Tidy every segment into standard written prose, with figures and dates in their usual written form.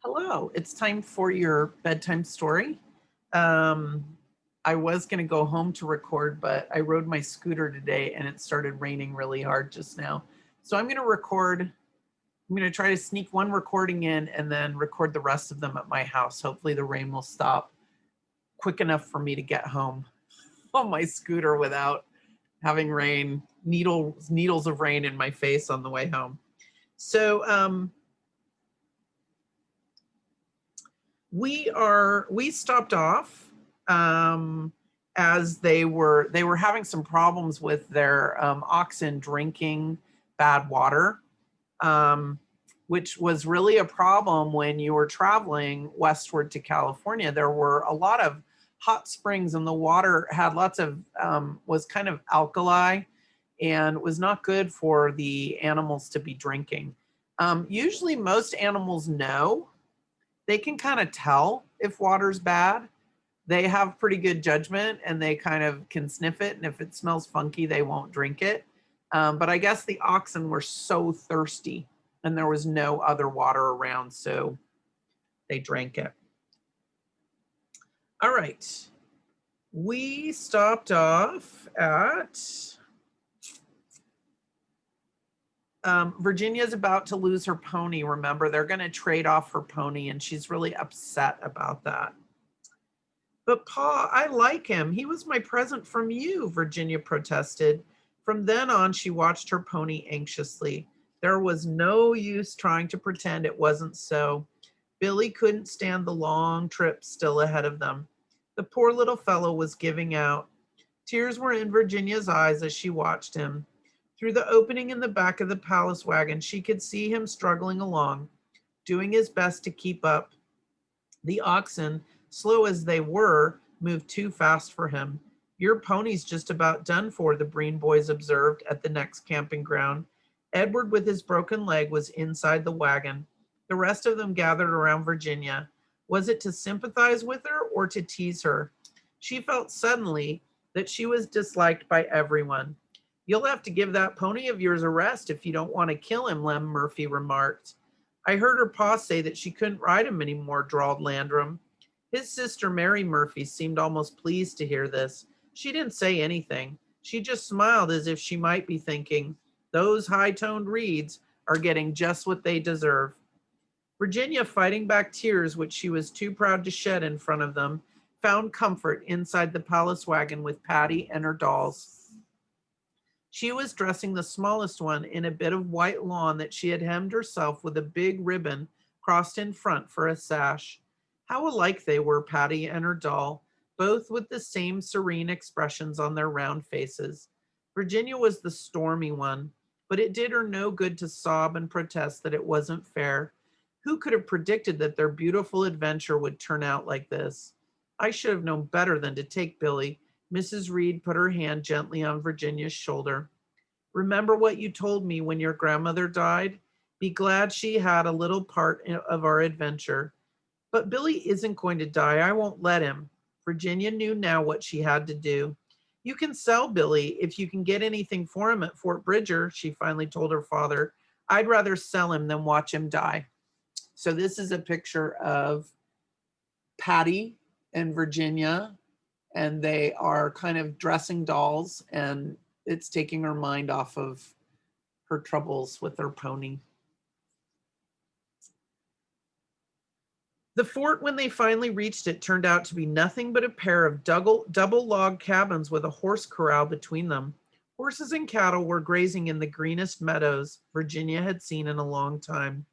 Hello, it's time for your bedtime story. Um, I was going to go home to record, but I rode my scooter today and it started raining really hard just now. So I'm going to record. I'm going to try to sneak one recording in and then record the rest of them at my house. Hopefully, the rain will stop quick enough for me to get home on my scooter without having needles of rain in my face on the way home. So, we stopped off um, as they were having some problems with their oxen drinking bad water, um, which was really a problem when you were traveling westward to California. There were a lot of hot springs, and the water had lots of was kind of alkali and was not good for the animals to be drinking. Usually, most animals know, they can kind of tell if water's bad. They have pretty good judgment and they kind of can sniff it. And if it smells funky, they won't drink it. But I guess the oxen were so thirsty and there was no other water around. So they drank it. All right. We stopped off at Virginia's about to lose her pony. Remember, they're going to trade off her pony, and she's really upset about that. But Pa, I like him. He was my present from you, Virginia protested. From then on, she watched her pony anxiously. There was no use trying to pretend it wasn't so. Billy couldn't stand the long trip still ahead of them. The poor little fellow was giving out. Tears were in Virginia's eyes as she watched him. Through the opening in the back of the palace wagon, she could see him struggling along, doing his best to keep up. The oxen, slow as they were, moved too fast for him. Your pony's just about done for, the Breen boys observed at the next camping ground. Edward, with his broken leg, was inside the wagon. The rest of them gathered around Virginia. Was it to sympathize with her or to tease her? She felt suddenly that she was disliked by everyone. You'll have to give that pony of yours a rest if you don't want to kill him, Lem Murphy remarked. I heard her pa say that she couldn't ride him anymore, drawled Landrum. His sister Mary Murphy seemed almost pleased to hear this. She didn't say anything. She just smiled as if she might be thinking, those high-toned reeds are getting just what they deserve. Virginia, fighting back tears which she was too proud to shed in front of them, found comfort inside the palace wagon with Patty and her dolls. She was dressing the smallest one in a bit of white lawn that she had hemmed herself with a big ribbon crossed in front for a sash. How alike they were, Patty and her doll, both with the same serene expressions on their round faces. Virginia was the stormy one, but it did her no good to sob and protest that it wasn't fair. Who could have predicted that their beautiful adventure would turn out like this? I should have known better than to take Billy. Mrs. Reed put her hand gently on Virginia's shoulder. Remember what you told me when your grandmother died? Be glad she had a little part of our adventure. But Billy isn't going to die. I won't let him. Virginia knew now what she had to do. You can sell Billy if you can get anything for him at Fort Bridger, she finally told her father. I'd rather sell him than watch him die. So this is a picture of Patty and Virginia, and they are kind of dressing dolls, and it's taking her mind off of her troubles with her pony. The fort, when they finally reached it, turned out to be nothing but a pair of double log cabins with a horse corral between them. Horses and cattle were grazing in the greenest meadows Virginia had seen in a long time.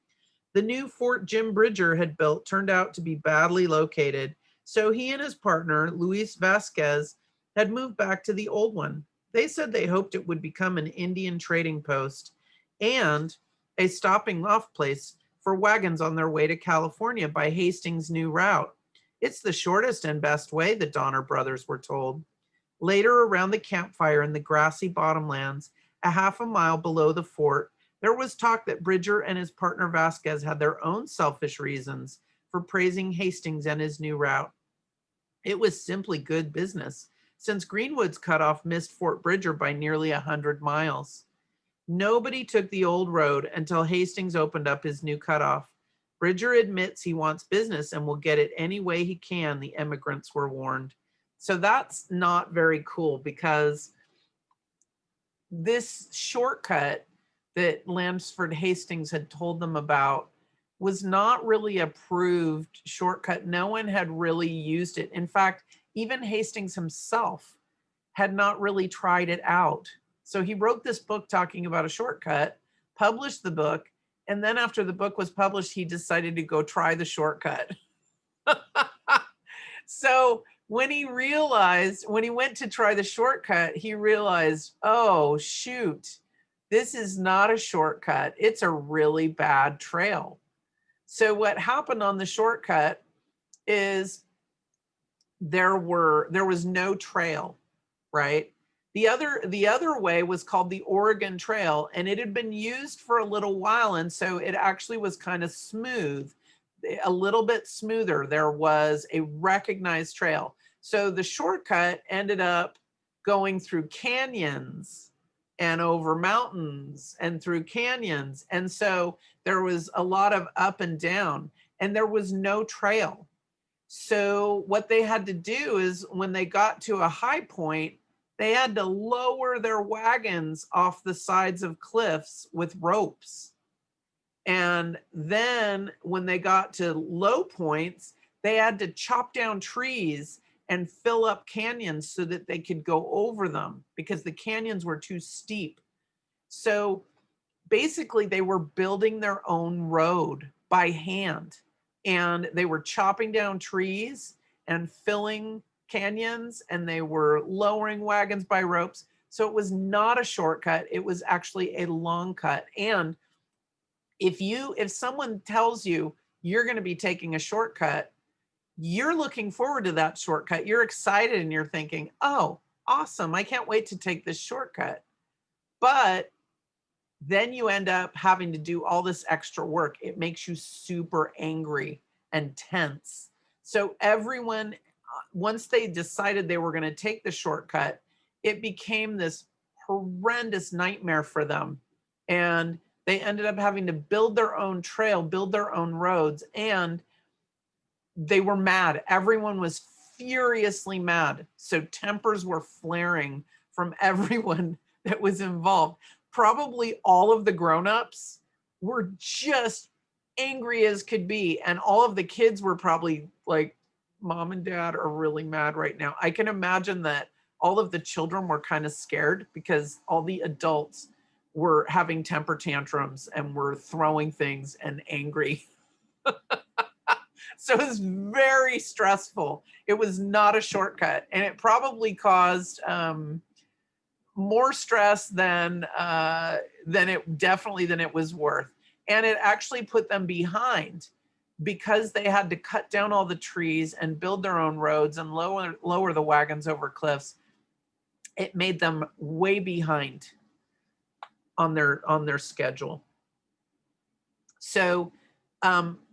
The new fort Jim Bridger had built turned out to be badly located, so he and his partner, Luis Vasquez, had moved back to the old one. They said they hoped it would become an Indian trading post and a stopping off place for wagons on their way to California by Hastings' new route. It's the shortest and best way, the Donner brothers were told. Later, around the campfire in the grassy bottomlands, a half a mile below the fort, there was talk that Bridger and his partner Vasquez had their own selfish reasons for praising Hastings and his new route. It was simply good business, since Greenwood's cutoff missed Fort Bridger by nearly 100 miles. Nobody took the old road until Hastings opened up his new cutoff. Bridger admits he wants business and will get it any way he can, the immigrants were warned. So that's not very cool, because this shortcut that Lansford Hastings had told them about was not really approved shortcut. No one had really used it. In fact, even Hastings himself had not really tried it out. So he wrote this book talking about a shortcut, published the book, and then after the book was published, he decided to go try the shortcut. So when he went to try the shortcut, he realized, oh, shoot, this is not a shortcut. It's a really bad trail. So what happened on the shortcut is there was no trail, right? The other way was called the Oregon Trail, and it had been used for a little while, and so it actually was kind of smooth, a little bit smoother. There was a recognized trail. So the shortcut ended up going through canyons and over mountains and through canyons. And so there was a lot of up and down, and there was no trail. So what they had to do is when they got to a high point, they had to lower their wagons off the sides of cliffs with ropes. And then when they got to low points, they had to chop down trees and fill up canyons so that they could go over them, because the canyons were too steep. So basically they were building their own road by hand, and they were chopping down trees and filling canyons, and they were lowering wagons by ropes. So it was not a shortcut. It was actually a long cut. And if someone tells you you're going to be taking a shortcut, you're looking forward to that shortcut. You're excited and you're thinking, oh, awesome, I can't wait to take this shortcut. But then you end up having to do all this extra work. It makes you super angry and tense. So everyone, once they decided they were going to take the shortcut, it became this horrendous nightmare for them. And they ended up having to build their own trail, build their own roads, and they were mad. Everyone was furiously mad. So tempers were flaring from everyone that was involved. Probably all of the grown-ups were just angry as could be. And all of the kids were probably like, Mom and Dad are really mad right now. I can imagine that all of the children were kind of scared because all the adults were having temper tantrums and were throwing things and angry. So it was very stressful. It was not a shortcut, and it probably caused more stress than it was worth. And it actually put them behind, because they had to cut down all the trees and build their own roads and lower the wagons over cliffs. It made them way behind on their schedule. So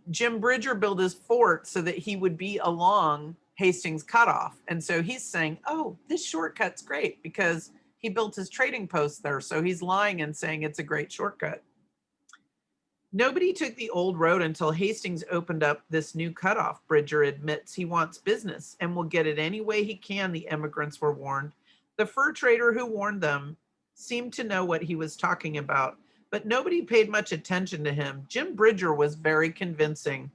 Jim Bridger built his fort so that he would be along Hastings Cutoff. And so he's saying, oh, this shortcut's great because he built his trading post there. So he's lying and saying it's a great shortcut. Nobody took the old road until Hastings opened up this new cutoff. Bridger admits he wants business and will get it any way he can, the immigrants were warned. The fur trader who warned them seemed to know what he was talking about, but nobody paid much attention to him. Jim Bridger was very convincing.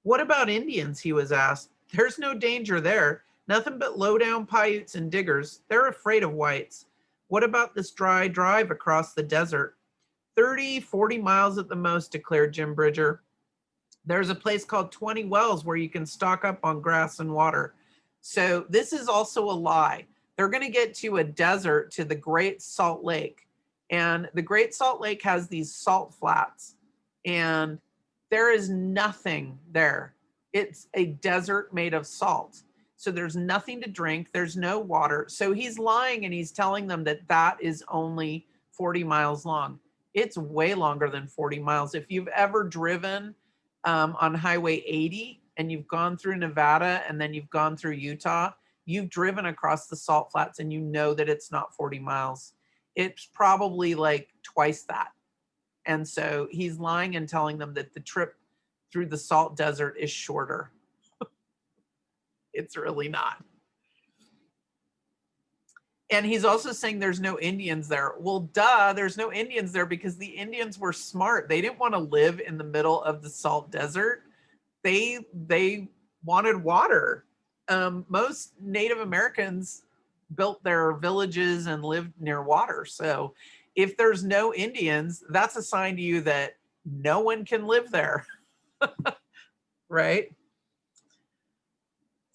What about Indians, he was asked. There's no danger there. Nothing but low-down Paiutes and diggers. They're afraid of whites. What about this dry drive across the desert? 30, 40 miles at the most, declared Jim Bridger. There's a place called 20 Wells where you can stock up on grass and water. So this is also a lie. They're going to get to a desert, to the Great Salt Lake. And the Great Salt Lake has these salt flats, and there is nothing there. It's a desert made of salt. So there's nothing to drink. There's no water. So he's lying, and he's telling them that that is only 40 miles long. It's way longer than 40 miles. If you've ever driven on Highway 80 and you've gone through Nevada and then you've gone through Utah, you've driven across the salt flats and you know that it's not 40 miles. It's probably like twice that. And so he's lying and telling them that the trip through the salt desert is shorter. It's really not. And he's also saying there's no Indians there. Well, duh, there's no Indians there because the Indians were smart. They didn't want to live in the middle of the salt desert. They wanted water. Most Native Americans built their villages and lived near water. So if there's no Indians, that's a sign to you that no one can live there, right?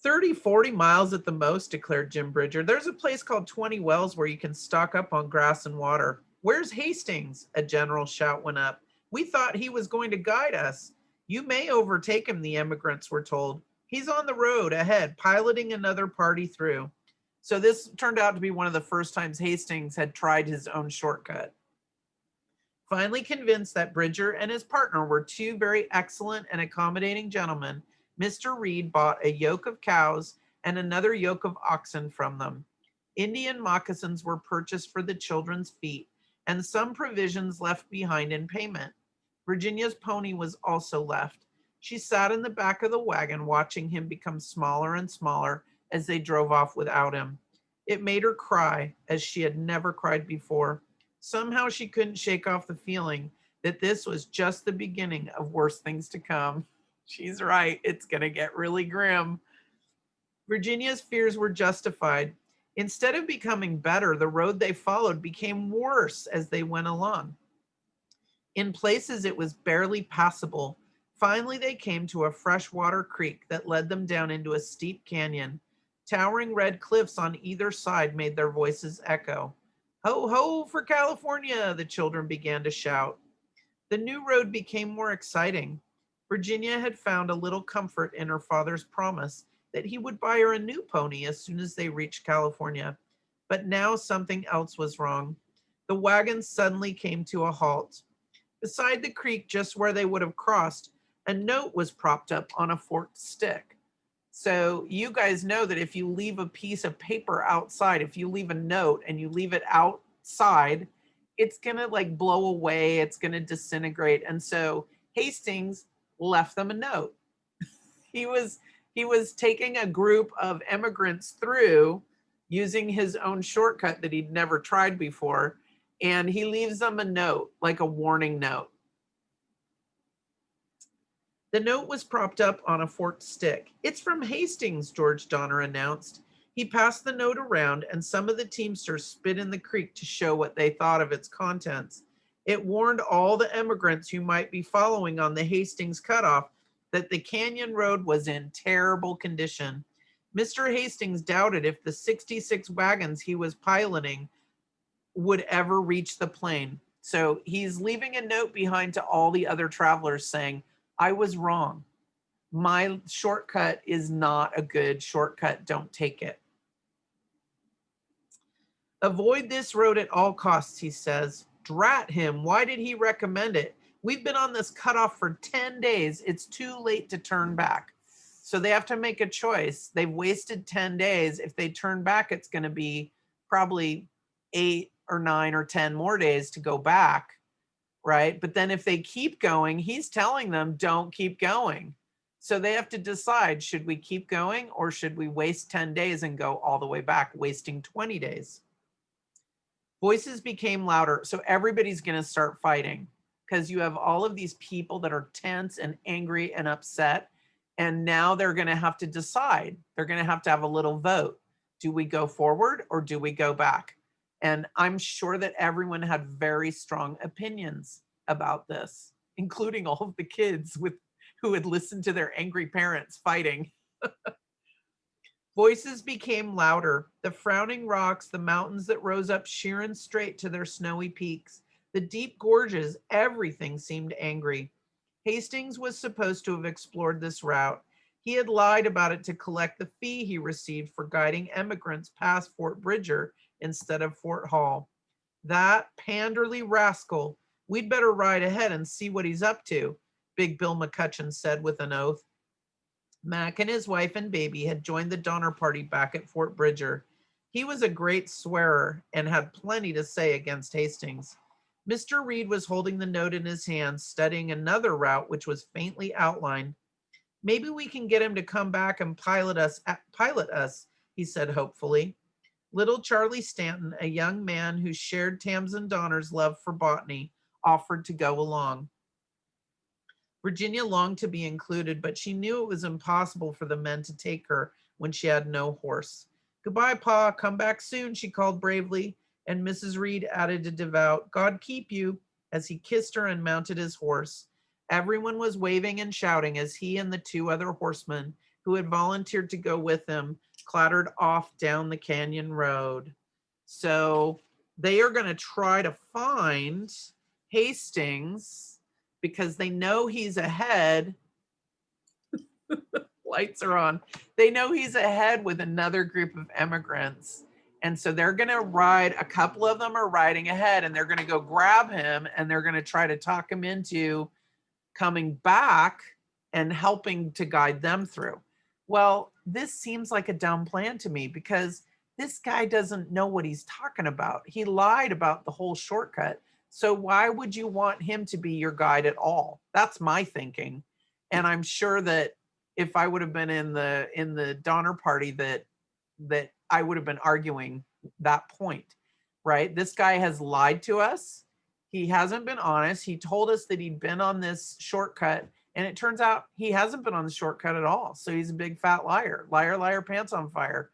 30, 40 miles at the most, declared Jim Bridger. There's a place called 20 Wells where you can stock up on grass and water. Where's Hastings? A general shout went up. We thought he was going to guide us. You may overtake him, the emigrants were told. He's on the road ahead, piloting another party through. So this turned out to be one of the first times Hastings had tried his own shortcut. Finally convinced that Bridger and his partner were two very excellent and accommodating gentlemen, Mr. Reed bought a yoke of cows and another yoke of oxen from them. Indian moccasins were purchased for the children's feet, and some provisions left behind in payment. Virginia's pony was also left. She sat in the back of the wagon, watching him become smaller and smaller as they drove off without him. It made her cry, as she had never cried before. Somehow she couldn't shake off the feeling that this was just the beginning of worse things to come. She's right. It's going to get really grim. Virginia's fears were justified. Instead of becoming better, the road they followed became worse as they went along. In places, it was barely passable. Finally, they came to a freshwater creek that led them down into a steep canyon. Towering red cliffs on either side made their voices echo. Ho, ho for California, the children began to shout. The new road became more exciting. Virginia had found a little comfort in her father's promise that he would buy her a new pony as soon as they reached California. But now something else was wrong. The wagon suddenly came to a halt. Beside the creek, just where they would have crossed, a note was propped up on a forked stick. So you guys know that if you leave a piece of paper outside, if you leave a note and you leave it outside, it's going to like blow away, it's going to disintegrate. And so Hastings left them a note. He was taking a group of immigrants through using his own shortcut that he'd never tried before, and he leaves them a note, like a warning note. The note was propped up on a forked stick. It's from Hastings, George Donner announced. He passed the note around, and some of the teamsters spit in the creek to show what they thought of its contents. It warned all the immigrants who might be following on the Hastings cutoff that the canyon road was in terrible condition. Mr. Hastings doubted if the 66 wagons he was piloting would ever reach the plain. So he's leaving a note behind to all the other travelers saying, I was wrong. My shortcut is not a good shortcut. Don't take it. Avoid this road at all costs, he says. Drat him. Why did he recommend it? We've been on this cutoff for 10 days. It's too late to turn back. So they have to make a choice. They've wasted 10 days. If they turn back, it's going to be probably 8 or 9 or 10 more days to go back, right? But then if they keep going, he's telling them, don't keep going. So they have to decide, should we keep going or should we waste 10 days and go all the way back, wasting 20 days? Voices became louder. So everybody's going to start fighting because you have all of these people that are tense and angry and upset. And now they're going to have to decide. They're going to have a little vote. Do we go forward or do we go back? And I'm sure that everyone had very strong opinions about this, including all of the kids who had listened to their angry parents fighting. Voices became louder. The frowning rocks, the mountains that rose up sheer and straight to their snowy peaks, the deep gorges, everything seemed angry. Hastings was supposed to have explored this route. He had lied about it to collect the fee he received for guiding emigrants past Fort Bridger instead of Fort Hall. That panderly rascal. We'd better ride ahead and see what he's up to, Big Bill McCutcheon said with an oath. Mac and his wife and baby had joined the Donner Party back at Fort Bridger. He was a great swearer and had plenty to say against Hastings. Mr. Reed was holding the note in his hand, studying another route which was faintly outlined. Maybe we can get him to come back and pilot us, he said hopefully. Little Charlie Stanton, a young man who shared Tamsin Donner's love for botany, offered to go along. Virginia longed to be included, but she knew it was impossible for the men to take her when she had no horse. Goodbye, Pa. Come back soon, she called bravely, and Mrs. Reed added a devout, God keep you, as he kissed her and mounted his horse. Everyone was waving and shouting as he and the two other horsemen, who had volunteered to go with him, clattered off down the canyon road. So they are going to try to find Hastings because they know he's ahead. Lights are on. They know he's ahead with another group of immigrants. And so they're going to ride, a couple of them are riding ahead, and they're going to go grab him, and they're going to try to talk him into coming back and helping to guide them through. Well, this seems like a dumb plan to me because this guy doesn't know what he's talking about. He lied about the whole shortcut. So why would you want him to be your guide at all? That's my thinking. And I'm sure that if I would have been in the Donner Party, that I would have been arguing that point, right? This guy has lied to us. He hasn't been honest. He told us that he'd been on this shortcut, and it turns out he hasn't been on the shortcut at all. So he's a big fat liar. Liar, liar, pants on fire.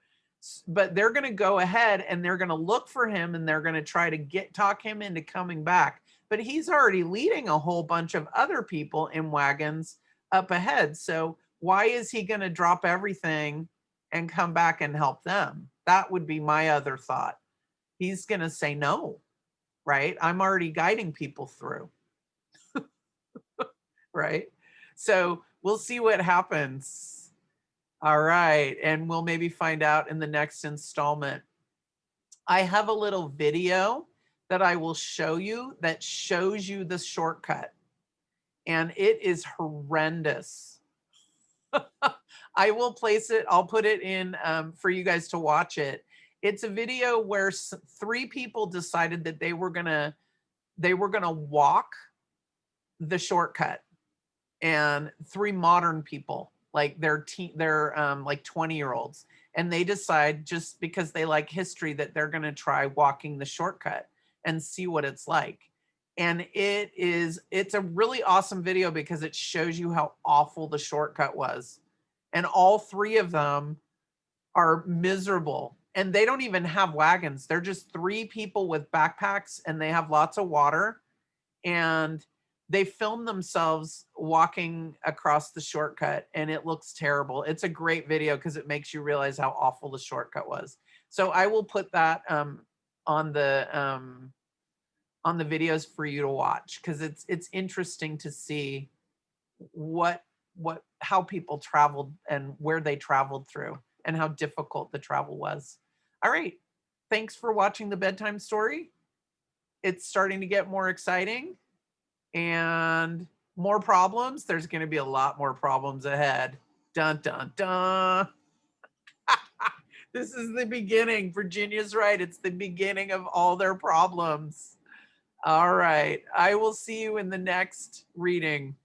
But they're going to go ahead and they're going to look for him, and they're going to try to talk him into coming back. But he's already leading a whole bunch of other people in wagons up ahead. So why is he going to drop everything and come back and help them? That would be my other thought. He's going to say no, right? I'm already guiding people through, right? So we'll see what happens. All right. And we'll maybe find out in the next installment. I have a little video that I will show you that shows you the shortcut. And it is horrendous. I will place it. I'll put it in for you guys to watch it. It's a video where three people decided that they were gonna walk the shortcut, and three modern people, like they're like 20-year-olds, and they decide just because they like history that they're gonna try walking the shortcut and see what it's like. And it's a really awesome video because it shows you how awful the shortcut was. And all three of them are miserable. And they don't even have wagons. They're just three people with backpacks, and they have lots of water. And they film themselves walking across the shortcut, and it looks terrible. It's a great video because it makes you realize how awful the shortcut was. So I will put that on the videos for you to watch, because it's interesting to see how people traveled and where they traveled through and how difficult the travel was. All right. Thanks for watching the bedtime story. It's starting to get more exciting and more problems. There's going to be a lot more problems ahead. Dun, dun, dun. This is the beginning. Virginia's right. It's the beginning of all their problems. All right. I will see you in the next reading.